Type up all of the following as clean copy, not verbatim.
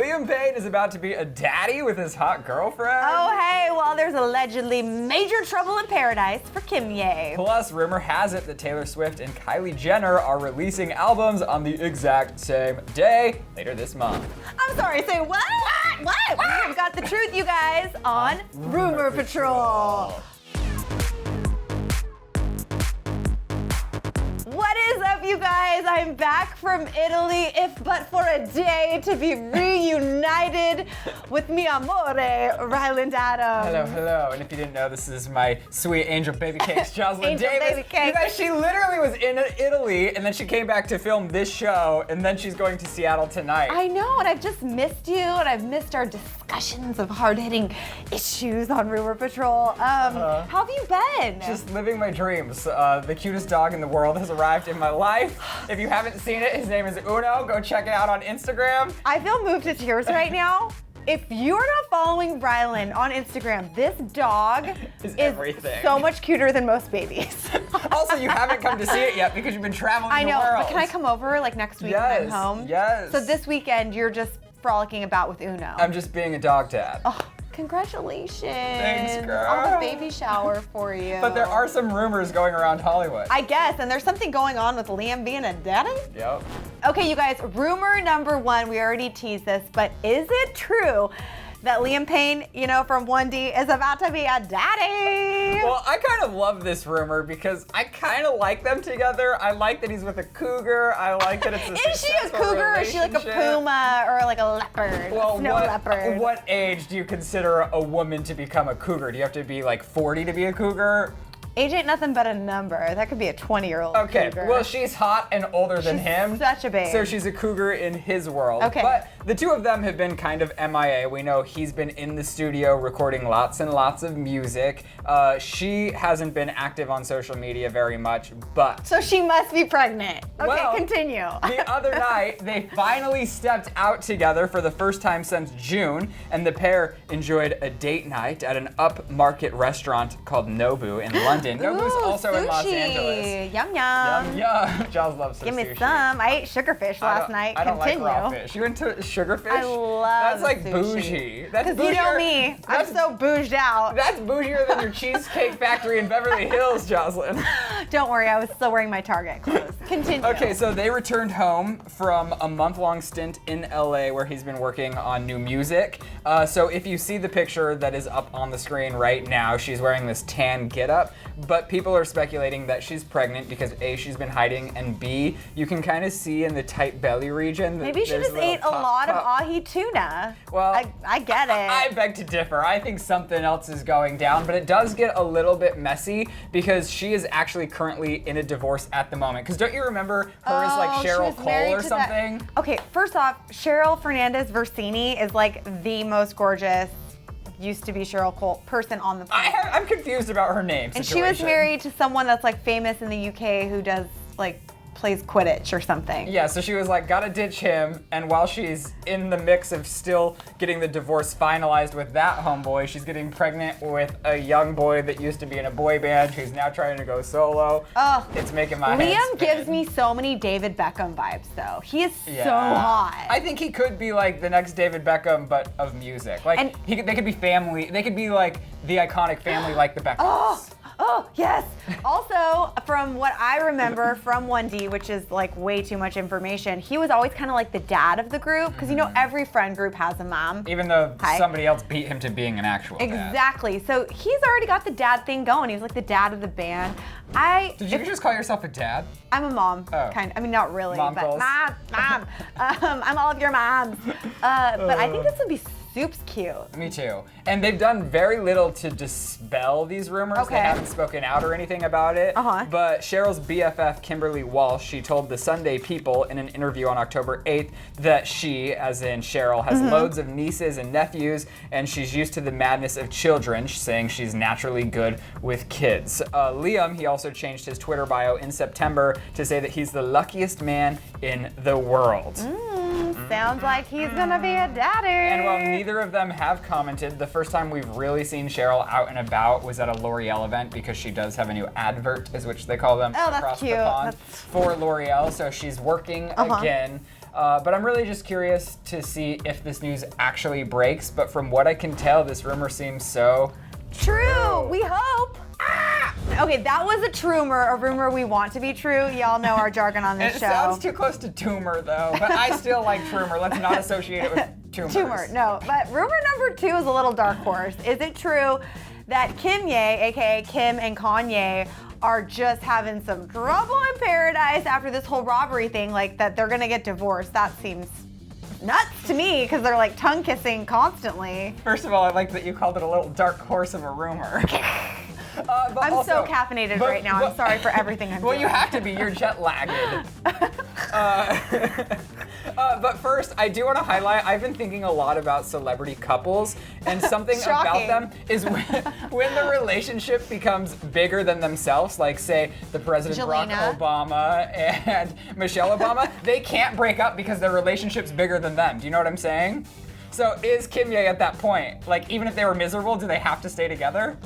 Liam Payne is about to be a daddy with his hot girlfriend. Oh, hey, well, there's allegedly major trouble in paradise for Kanye. Plus, rumor has it that Taylor Swift and Kylie Jenner are releasing albums on the exact same day later this month. I'm sorry, say what? What? We've got the truth, you guys, on Rumor Patrol. What is up, you guys? I'm back from Italy, if but for a day, to be reunited with mi amore, Ryland Adams. Hello, hello. And if you didn't know, this is my sweet angel baby cakes, Jocelyn Angel Davis. baby cakes. You guys, she literally was in Italy, and then she came back to film this show, and then she's going to Seattle tonight. I know, and I've just missed you, and I've missed our discussions of hard-hitting issues on Rumor Patrol. How have you been? Just living my dreams. The cutest dog in the world has arrived in my life. If you haven't seen it, his name is Uno. Go check it out on Instagram. I feel moved to tears right now. If you're not following Ryland on Instagram, this dog is everything. So much cuter than most babies. Also, you haven't come to see it yet because you've been traveling I know, the world. but can I come over like next week when I'm home? Yes. So this weekend, you're just frolicking about with Uno. I'm just being a dog dad. Oh, congratulations. Thanks, girl. On the baby shower for you. But there are some rumors going around Hollywood. I guess, and there's something going on with Liam being a daddy? Yep. Okay, you guys, rumor number one, we already teased this, but is it true that Liam Payne, you know, from 1D is about to be a daddy? Well, I kind of love this rumor because I kind of like them together. I like that he's with a cougar. I like that it's a Is she a cougar or is she like a puma or like a leopard? Well, a snow leopard? What age do you consider a woman to become a cougar? Do you have to be like 40 to be a cougar? Age ain't nothing but a number. That could be a 20-year-old Okay, cougar. well, she's hot and older than him. Such a babe. So she's a cougar in his world. Okay. But the two of them have been kind of MIA. We know he's been in the studio recording lots and lots of music. She hasn't been active on social media very much, but... So she must be pregnant. Okay, well, continue. The other night, they finally stepped out together for the first time since June, and the pair enjoyed a date night at an upmarket restaurant called Nobu in London. Nobu's also sushi. in Los Angeles. Yum, yum. Yum. Giles loves some Give me sushi. some. I ate sugarfish last night. I don't Continue. like raw fish. You went to sugarfish? I love That's like sushi. bougie. That's Because you know me, I'm so bouged out. That's bougier than your Cheesecake Factory in Beverly Hills, Jocelyn. Don't worry, I was still wearing my Target clothes. Continue. Okay, so they returned home from a month-long stint in LA where he's been working on new music. So if you see the picture that is up on the screen right now, she's wearing this tan getup, but people are speculating that she's pregnant because A, she's been hiding, and B, you can kind of see in the tight belly region that Maybe she there's just ate a lot of pop. ahi tuna. Well, I get it. I beg to differ. I think something else is going down, but it does get a little bit messy because she is actually currently in a divorce at the moment. Because don't you remember her as like she Cheryl was Cole married or to something? that- Okay, first off, Cheryl Fernandez Versini is like the most gorgeous, used to be Cheryl Cole person on the planet. I'm confused about her name And she was situation. married to someone that's like famous in the UK who does like plays Quidditch or something. Yeah, so she was like, gotta ditch him, and while she's in the mix of still getting the divorce finalized with that homeboy, she's getting pregnant with a young boy that used to be in a boy band who's now trying to go solo. Ugh. It's making my head Liam spin. gives me so many David Beckham vibes though. He is Yeah. so hot. I think he could be like the next David Beckham, but of music. Like, And- they could be family. They could be like the iconic family like the Beckhams. Oh, yes. Also, from what I remember from 1D, which is like way too much information, he was always kind of like the dad of the group, because you know every friend group has a mom. Even though Hi. somebody else beat him to being an actual dad. Exactly. So he's already got the dad thing going. He's like the dad of the band. Did you just call yourself a dad? I'm a mom, Oh. kind of. I mean, not really, Mom but calls. mom. I'm all of your moms. But I think this would be soups cute. Me too. And they've done very little to dispel these rumors. Okay. They haven't spoken out or anything about it. Uh-huh. But Cheryl's BFF, Kimberly Walsh, she told the Sunday People in an interview on October 8th that she, as in Cheryl, has loads of nieces and nephews, and she's used to the madness of children, saying she's naturally good with kids. Liam, he also changed his Twitter bio in September to say that he's the luckiest man in the world. Sounds like he's gonna be a daddy. And while neither of them have commented, the first time we've really seen Cheryl out and about was at a L'Oreal event because she does have a new advert, is which they call them, Oh, that's across cute. the pond That's- for L'Oreal. So she's working again. But I'm really just curious to see if this news actually breaks. But from what I can tell, this rumor seems so true. We hope. Okay, that was a trumor, a rumor we want to be true. Y'all know our jargon on this show. It sounds too close to tumor, though, but I still like trumor. Let's not associate it with tumors. Tumor, no. But rumor number 2 is a little dark horse. Is it true that Kanye, aka Kim and Kanye, are just having some trouble in paradise after this whole robbery thing, like that they're gonna get divorced? That seems nuts to me because they're like tongue kissing constantly. First of all, I like that you called it a little dark horse of a rumor. I'm also so caffeinated right now. I'm sorry for everything I'm doing. Well, you have to be. You're jet lagged. But first, I do want to highlight, I've been thinking a lot about celebrity couples, and something about them is when the relationship becomes bigger than themselves, like say the President Barack Obama and Michelle Obama, they can't break up because their relationship's bigger than them. Do you know what I'm saying? So is Kanye at that point? Like, even if they were miserable, do they have to stay together?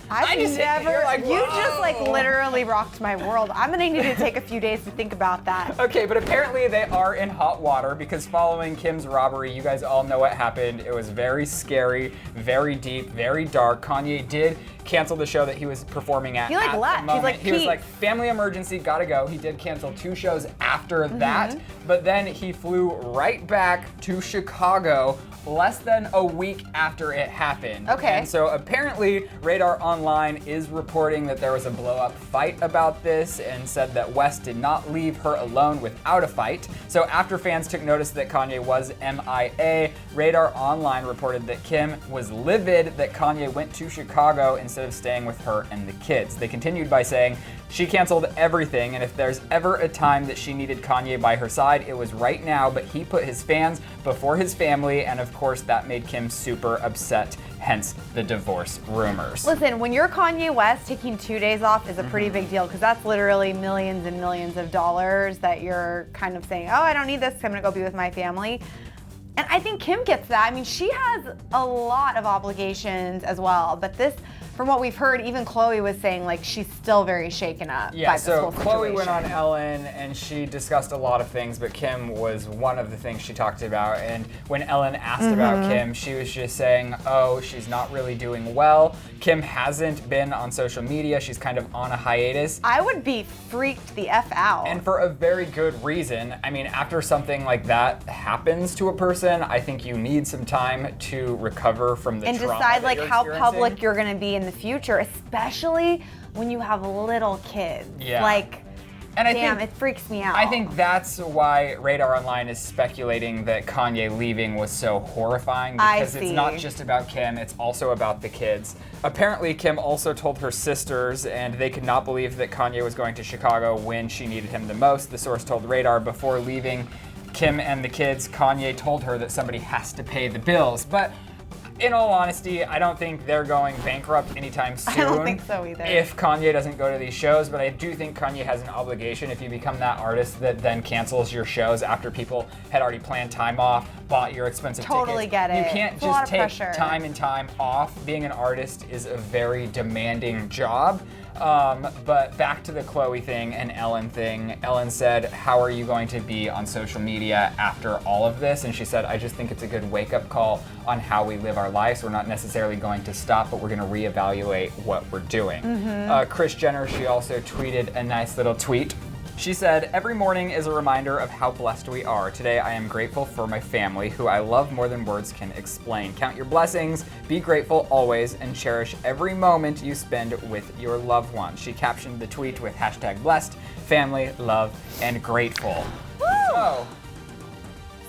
I just never, like, you just like literally rocked my world. I'm gonna need to take a few days to think about that. Okay, but apparently they are in hot water because following Kim's robbery, you guys all know what happened. It was very scary, very deep, very dark. Kanye did cancel the show that he was performing at. He like left. He was like, family emergency, gotta go. He did cancel 2 shows after that, but then he flew right back to Chicago less than a week after it happened. Okay. And so apparently Radar Online is reporting that there was a blow-up fight about this and said that West did not leave her alone without a fight. So after fans took notice that Kanye was MIA, Radar Online reported that Kim was livid that Kanye went to Chicago instead of staying with her and the kids. They continued by saying, she canceled everything, and if there's ever a time that she needed Kanye by her side, it was right now, but he put his fans before his family, and of course that made Kim super upset, hence the divorce rumors. Listen, when you're Kanye West, taking 2 days off is a pretty big deal because that's literally millions and millions of dollars that you're kind of saying, oh, I don't need this, I'm gonna go be with my family. And I think Kim gets that. I mean, she has a lot of obligations as well, but this, from what we've heard, even Chloe was saying like she's still very shaken up by this whole situation. Chloe went on Ellen and she discussed a lot of things, but Kim was one of the things she talked about. And when Ellen asked about Kim, she was just saying, oh, she's not really doing well. Kim hasn't been on social media. She's kind of on a hiatus. I would be freaked the F out. And for a very good reason. I mean, after something like that happens to a person, I think you need some time to recover from the trauma and decide like how public you're gonna be in the future, especially when you have little kids. Yeah. Like, and it freaks me out. I think that's why Radar Online is speculating that Kanye leaving was so horrifying, because it's not just about Kim, it's also about the kids. Apparently, Kim also told her sisters, and they could not believe that Kanye was going to Chicago when she needed him the most. The source told Radar before leaving Kim and the kids, Kanye told her that somebody has to pay the bills. But in all honesty, I don't think they're going bankrupt anytime soon. I don't think so either. If Kanye doesn't go to these shows, but I do think Kanye has an obligation if you become that artist that then cancels your shows after people had already planned time off, bought your expensive tickets. Totally get it. You can't just take time and time off. Being an artist is a very demanding job. But back to the Chloe thing and Ellen thing. Ellen said, how are you going to be on social media after all of this? And she said, I just think it's a good wake-up call on how we live our lives. We're not necessarily going to stop, but we're going to reevaluate what we're doing. Kris Jenner, she also tweeted a nice little tweet. She said, every morning is a reminder of how blessed we are. Today I am grateful for my family, who I love more than words can explain. Count your blessings, be grateful always, and cherish every moment you spend with your loved ones. She captioned the tweet with hashtag blessed, family, love, and grateful. Woo! So,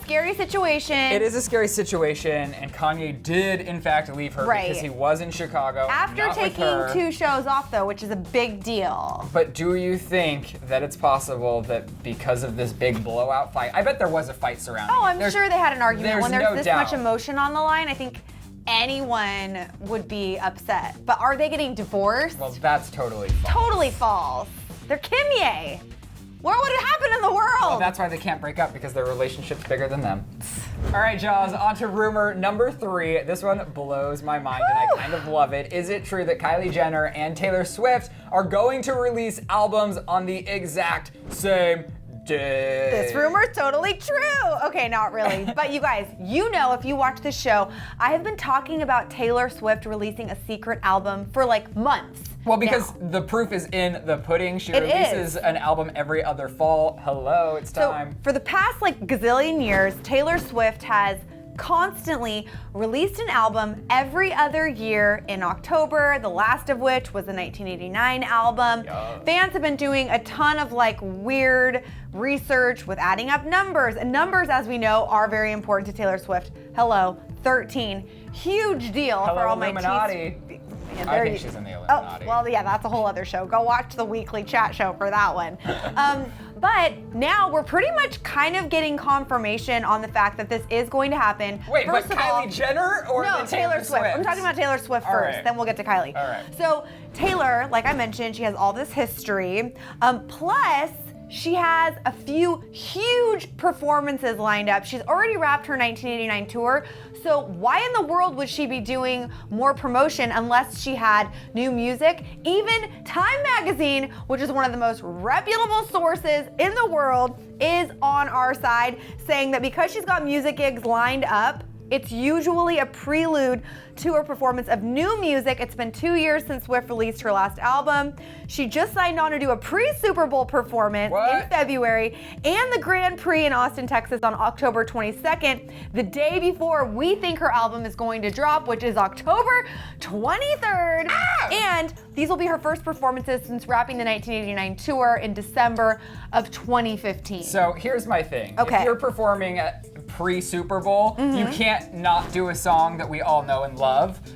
scary situation. it is a scary situation, and Kanye did, in fact, leave her because he was in Chicago. After taking 2 shows off, though, which is a big deal. But do you think that it's possible that because of this big blowout fight, I bet there was a fight surrounding it. Oh, I'm sure they had an argument. When there's no this doubt. much emotion on the line, I think anyone would be upset. But are they getting divorced? Well, that's totally false. Totally false. They're Kimye. What would happen in the world? Well, that's why they can't break up, because their relationship's bigger than them. All right, Jaws, on to rumor number 3. This one blows my mind, and I kind of love it. Is it true that Kylie Jenner and Taylor Swift are going to release albums on the exact same This rumor's totally true. Okay, not really. But you guys, you know, if you watch this show, I have been talking about Taylor Swift releasing a secret album for like months. Well, because the proof is in the pudding. She releases an album every other fall. Hello, it's time. So for the past like gazillion years, Taylor Swift has constantly released an album every other year in October, the last of which was the 1989 album. Yeah. Fans have been doing a ton of like weird research with adding up numbers, and numbers, as we know, are very important to Taylor Swift. Hello, 13. Huge deal Hello, for all Illuminati. Yeah, I think she's in the Illuminati. Oh, well, yeah, that's a whole other show. Go watch the weekly chat show for that one. But now we're pretty much kind of getting confirmation on the fact that this is going to happen. Wait, First but of all, Kylie Jenner or no, the Taylor Swift. I'm talking about Taylor Swift first, right. then we'll get to Kylie. All right. So Taylor, like I mentioned, she has all this history. Plus, she has a few huge performances lined up. She's already wrapped her 1989 tour. So why in the world would she be doing more promotion unless she had new music? Even Time Magazine, which is one of the most reputable sources in the world, is on our side, saying that because she's got music gigs lined up, it's usually a prelude to her performance of new music. It's been 2 years since Swift released her last album. She just signed on to do a pre-Super Bowl performance in February and the Grand Prix in Austin, Texas on October 22nd, the day before we think her album is going to drop, which is October 23rd. And these will be her first performances since wrapping the 1989 tour in December of 2015. So here's my thing. Okay. If you're performing at pre-Super Bowl, you can't not do a song that we all know and love.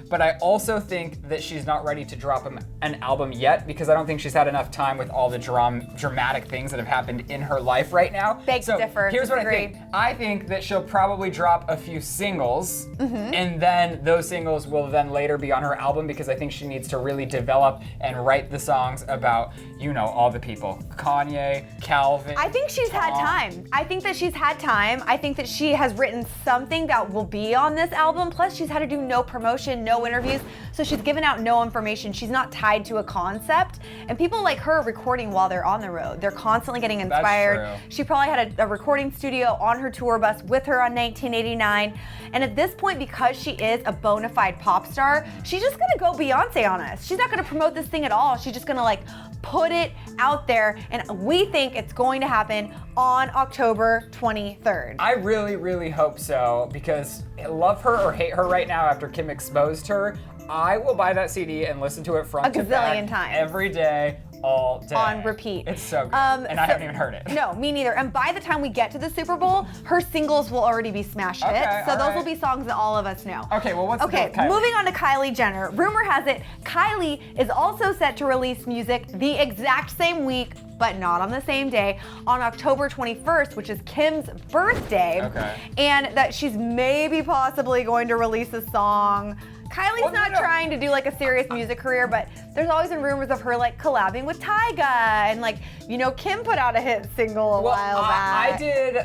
But I also think that she's not ready to drop an album yet because I don't think she's had enough time with all the dramatic things that have happened in her life right now. Beg to differ. Here's what I think. I think that she'll probably drop a few singles and then those singles will then later be on her album because I think she needs to really develop and write the songs about, you know, all the people. Kanye, Calvin. I think she's had time. I think that she's had time. I think that she has written something that will be on this album. Plus, she's had to do no promotion, no interviews. So she's given out no information. She's not tied to a concept. And people like her are recording while they're on the road. They're constantly getting inspired. That's true. She probably had a recording studio on her tour bus with her on 1989. And at this point, because she is a bona fide pop star, she's just gonna go Beyonce on us. She's not gonna promote this thing at all. She's just gonna like put it out there. And we think it's going to happen on October 23rd. I really, really hope so because I love her or hate her right now after Kim exposed her. I will buy that CD and listen to it front to back gazillion times. every day, all day. On repeat. It's so good. And I haven't even heard it. No, me neither. And by the time we get to the Super Bowl, her singles will already be smash hits. Okay, So all those right. will be songs that all of us know. Okay, well, what's the deal with Kylie? Moving on to Kylie Jenner. Rumor has it Kylie is also set to release music the exact same week, but not on the same day, on October 21st, which is Kim's birthday. Okay. And that she's maybe possibly going to release a song. Kylie's not trying to do like a serious music career, but there's always been rumors of her like collabing with Tyga, and like, you know, Kim put out a hit single a while back. I did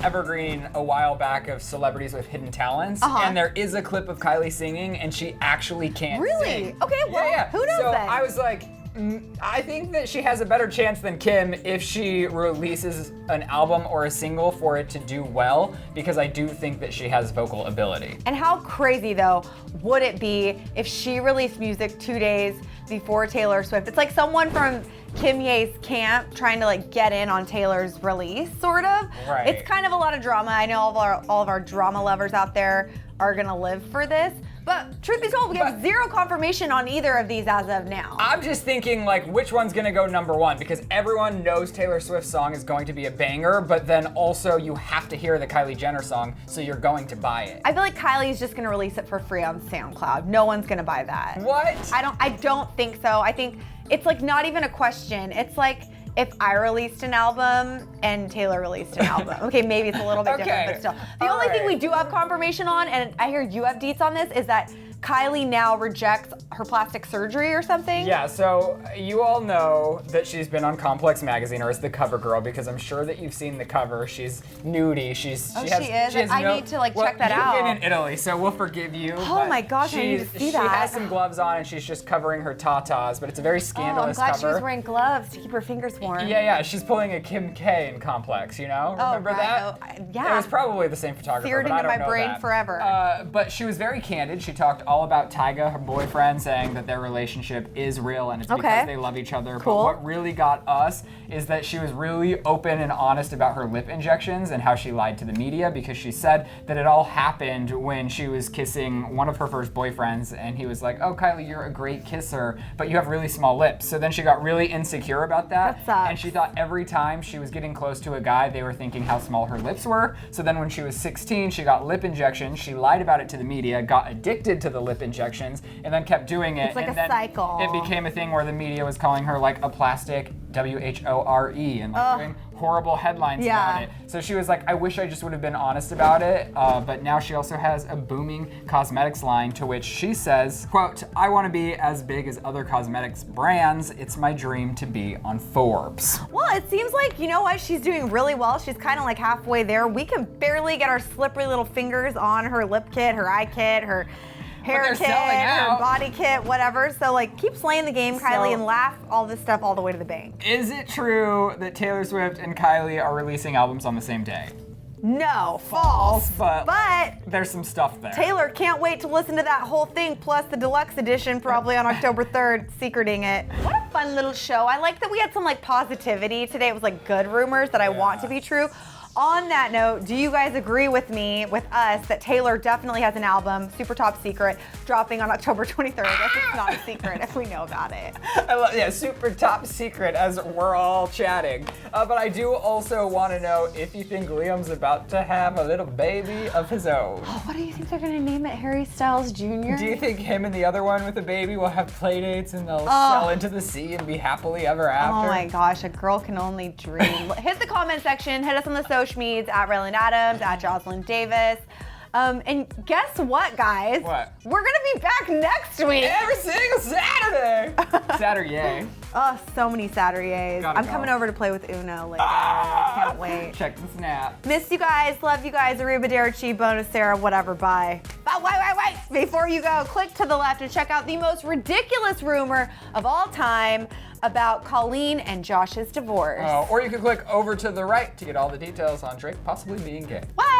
Evergreen a while back of celebrities with hidden talents, and there is a clip of Kylie singing, and she actually can't sing. Okay, well, who knows so then? I was like, I think that she has a better chance than Kim if she releases an album or a single for it to do well, because I do think that she has vocal ability. And how crazy though would it be if she released music 2 days before Taylor Swift? It's like someone from Kim Ye's camp trying to like get in on Taylor's release, sort of. Right. It's kind of a lot of drama. I know all of our drama lovers out there are gonna live for this. But truth be told, we have zero confirmation on either of these as of now. I'm just thinking like which one's gonna go number one, because everyone knows Taylor Swift's song is going to be a banger, but then also you have to hear the Kylie Jenner song, so you're going to buy it. I feel like Kylie's just gonna release it for free on SoundCloud. No one's gonna buy that. What? I don't think so. I think it's like not even a question. It's like if I released an album and Taylor released an album. Okay, maybe it's a little bit different, but still. The only thing we do have confirmation on, and I hear you have deets on this, is that Kylie now rejects her plastic surgery or something? Yeah, so you all know that she's been on Complex Magazine, or as the cover girl, because I'm sure that you've seen the cover. She's nudie. She is. I need to check that out. You've been in Italy, so we'll forgive you. Oh my gosh, I need to see that. She has some gloves on, and she's just covering her tatas, but it's a very scandalous cover. I'm glad she was wearing gloves to keep her fingers warm. Yeah, she's pulling a Kim K in Complex, you know? Remember that? Yeah. It was probably the same photographer, Seared but I into don't my know brain that. forever. But she was very candid. She talked all about Tyga, her boyfriend, saying that their relationship is real and it's because they love each other. Cool. But what really got us is that she was really open and honest about her lip injections and how she lied to the media, because she said that it all happened when she was kissing one of her first boyfriends, and he was like, "Oh, Kylie, you're a great kisser, but you have really small lips." So then she got really insecure about that. That sucks. And she thought every time she was getting close to a guy, they were thinking how small her lips were. So then when she was 16, she got lip injections. She lied about it to the media, got addicted to the lip injections, and then kept doing it. It's like and a cycle. It became a thing where the media was calling her like a plastic WHORE and like doing horrible headlines about it. So she was like, I wish I just would have been honest about it. But now she also has a booming cosmetics line, to which she says, quote, "I want to be as big as other cosmetics brands. It's my dream to be on Forbes." Well, it seems like, you know what, she's doing really well. She's kind of like halfway there. We can barely get our slippery little fingers on her lip kit, her eye kit, her hair kit, her body kit, whatever. So keep slaying the game, Kylie, and laugh all this stuff all the way to the bank. Is it true that Taylor Swift and Kylie are releasing albums on the same day? No, false. But But there's some stuff there. Taylor can't wait to listen to that whole thing, plus the deluxe edition probably on October 3rd, secreting it. What a fun little show. I like that we had some positivity today. It was good rumors that I want to be true. On that note, do you guys agree with me, with us, that Taylor definitely has an album, super top secret, dropping on October 23rd? If it's not a secret, if we know about it. I love, super top secret as we're all chatting. But I do also want to know if you think Liam's about to have a little baby of his own. Oh, what do you think they're going to name it? Harry Styles Jr.? Do you think him and the other one with the baby will have play dates and they'll sail into the sea and be happily ever after? Oh my gosh, a girl can only dream. Hit the comment section, hit us on the social medias, at Ryland Adams, at Jocelyn Davis. And guess what, guys? What? We're gonna be back next week. Every single Saturday. Saturday. Oh, so many Saturdays. Gotta I'm go. coming over to play with Uno later. Can't wait. Check the snap. Miss you guys. Love you guys. Arrivederci, bonus Sarah, whatever. Bye. But wait. Before you go, click to the left and check out the most ridiculous rumor of all time about Colleen and Josh's divorce. Or you could click over to the right to get all the details on Drake possibly being gay. What?